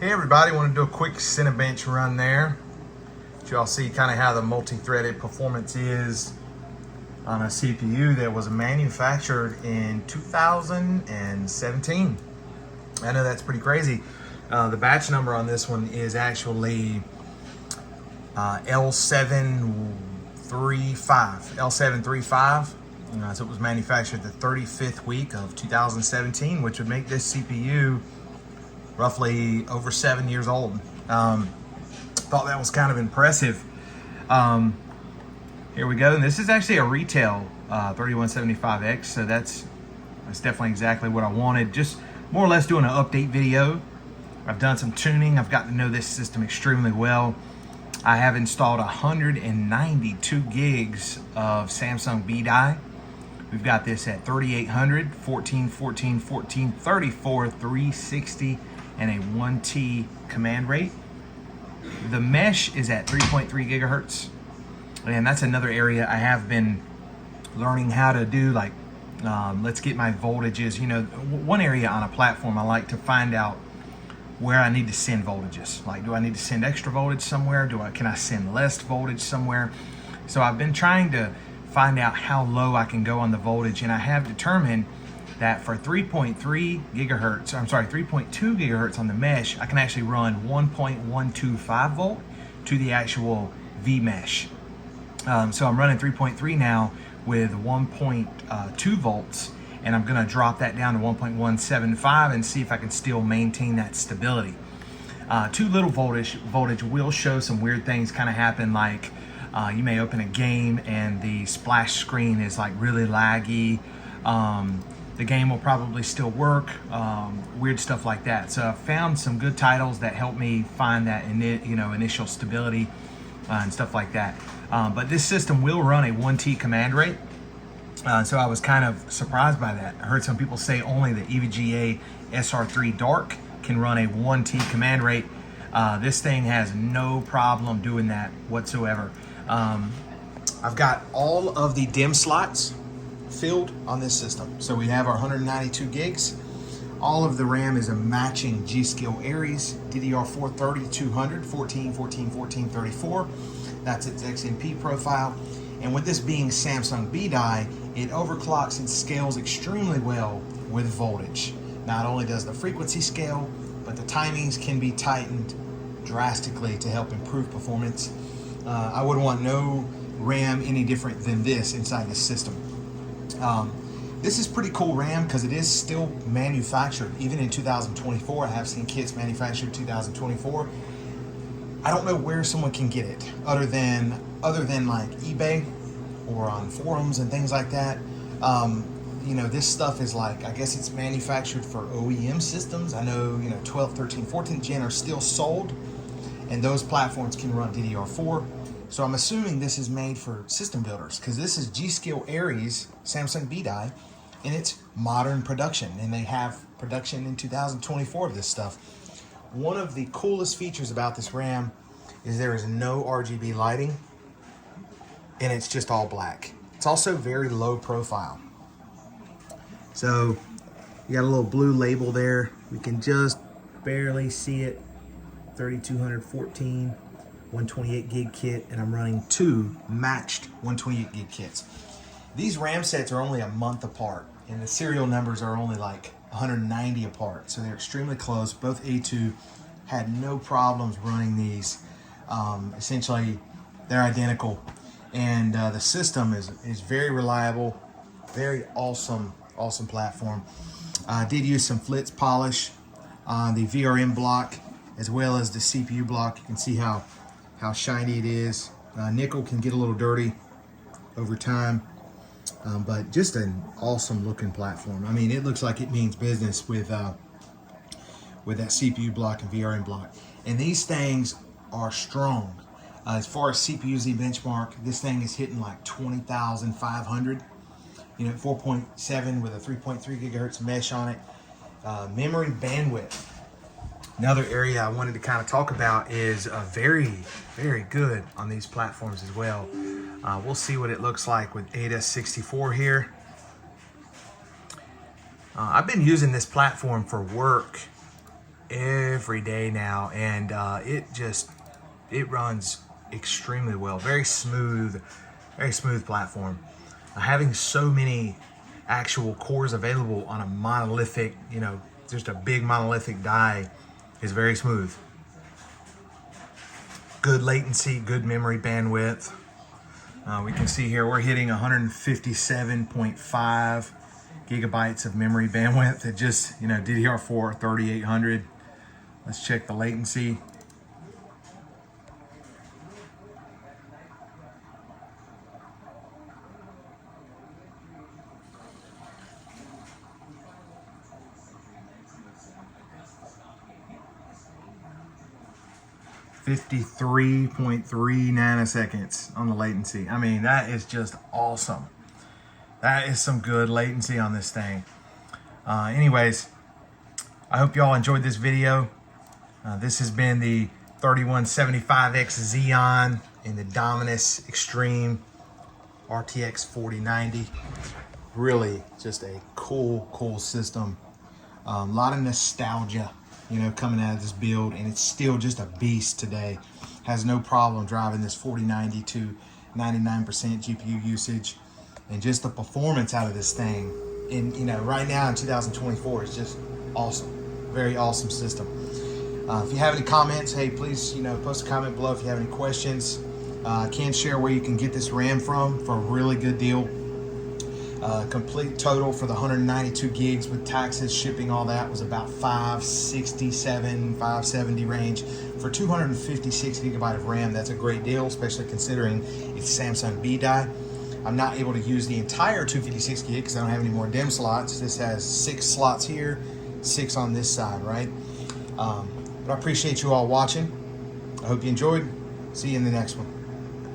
Hey everybody, want to do a quick Cinebench run there. Y'all see kind of how the multi-threaded performance is on a CPU that was manufactured in 2017. I know that's pretty crazy. The batch number on this one is actually L735. So it was manufactured the 35th week of 2017, which would make this CPU roughly over 7 years old. Thought that was kind of impressive. Here we go. And this is actually a retail 3175X, so that's definitely exactly what I wanted. Just more or less doing an update video. I've done some tuning. I've gotten to know this system extremely well. I have installed 192 gigs of Samsung B-Die. We've got this at 3800, 14, 14, 14, 34, 360, and a 1T command rate. The mesh is at 3.3 gigahertz. And that's another area I have been learning how to do, like, let's get my voltages. You know, one area on a platform I like to find out where I need to send voltages. Like, do I need to send extra voltage somewhere? Can I send less voltage somewhere? So I've been trying to find out how low I can go on the voltage, and I have determined that for 3.3 gigahertz, 3.2 gigahertz on the mesh, I can actually run 1.125 volt to the actual V mesh. So I'm running 3.3 now with 1.2 volts, and I'm gonna drop that down to 1.175 and see if I can still maintain that stability. Too little voltage will show some weird things kind of happen, like you may open a game and the splash screen is like really laggy. The game will probably still work, weird stuff like that. So I found some good titles that help me find that initial stability and stuff like that. But this system will run a 1T command rate. So I was kind of surprised by that. I heard some people say only the EVGA SR3 Dark can run a 1T command rate. This thing has no problem doing that whatsoever. I've got all of the DIMM slots filled on this system. So we have our 192 gigs. All of the RAM is a matching G.Skill Aries DDR4 3200, 14, 14, 14, 34. That's its XMP profile. And with this being Samsung B-Die, it overclocks and scales extremely well with voltage. Not only does the frequency scale, but the timings can be tightened drastically to help improve performance. I would want no RAM any different than this inside the system. This is pretty cool RAM because it is still manufactured even in 2024. I have seen kits manufactured in 2024. I don't know where someone can get it other than like eBay or on forums and things like that. This stuff is like, I guess it's manufactured for OEM systems. I know, 12, 13, 14th gen are still sold, and those platforms can run DDR4. So I'm assuming this is made for system builders because this is G.Skill Aries Samsung B-Die, and it's modern production, and they have production in 2024 of this stuff. One of the coolest features about this RAM is there is no RGB lighting, and it's just all black. It's also very low profile. So you got a little blue label there. We can just barely see it. 3214, 128 gig kit, and I'm running two matched 128 gig kits. These RAM sets are only a month apart, and the serial numbers are only like 190 apart, so they're extremely close. Both A2 had no problems running these. Essentially, they're identical, and the system is very reliable, very awesome platform. I did use some Flitz polish on the VRM block as well as the CPU block. You can see how shiny it is. Nickel can get a little dirty over time, but just an awesome looking platform. I mean, it looks like it means business with that CPU block and VRM block. And these things are strong. As far as CPU-Z benchmark, this thing is hitting like 20,500. 4.7 with a 3.3 gigahertz mesh on it. Memory bandwidth. Another area I wanted to kind of talk about is very, very good on these platforms as well. We'll see what it looks like with ASUS 64 here. I've been using this platform for work every day now, and it runs extremely well. Very smooth platform. Having so many actual cores available on a monolithic, just a big monolithic die is very smooth. Good latency, good memory bandwidth. We can see here we're hitting 157.5 gigabytes of memory bandwidth at just, DDR4 3800. Let's check the latency. .3 nanoseconds on the latency. I mean, that is just awesome. That is some good latency on this thing. Anyways, I hope y'all enjoyed this video. This has been the 3175X Xeon in the Dominus Extreme RTX 4090. Really just a cool system. A lot of nostalgia, coming out of this build, and it's still just a beast today. Has no problem driving this 4090 to 99% GPU usage, and just the performance out of this thing right now in 2024 is just awesome. Very awesome system. If you have any comments, hey, please post a comment below. If you have any questions, I can share where you can get this RAM from for a really good deal. Complete total for the 192 gigs with taxes, shipping, all that was about 567, 570 range. For 256 gigabyte of RAM, that's a great deal, especially considering it's Samsung B die. I'm not able to use the entire 256 gig because I don't have any more DIMM slots. This has 6 slots here, 6 on this side, right? But I appreciate you all watching. I hope you enjoyed. See you in the next one.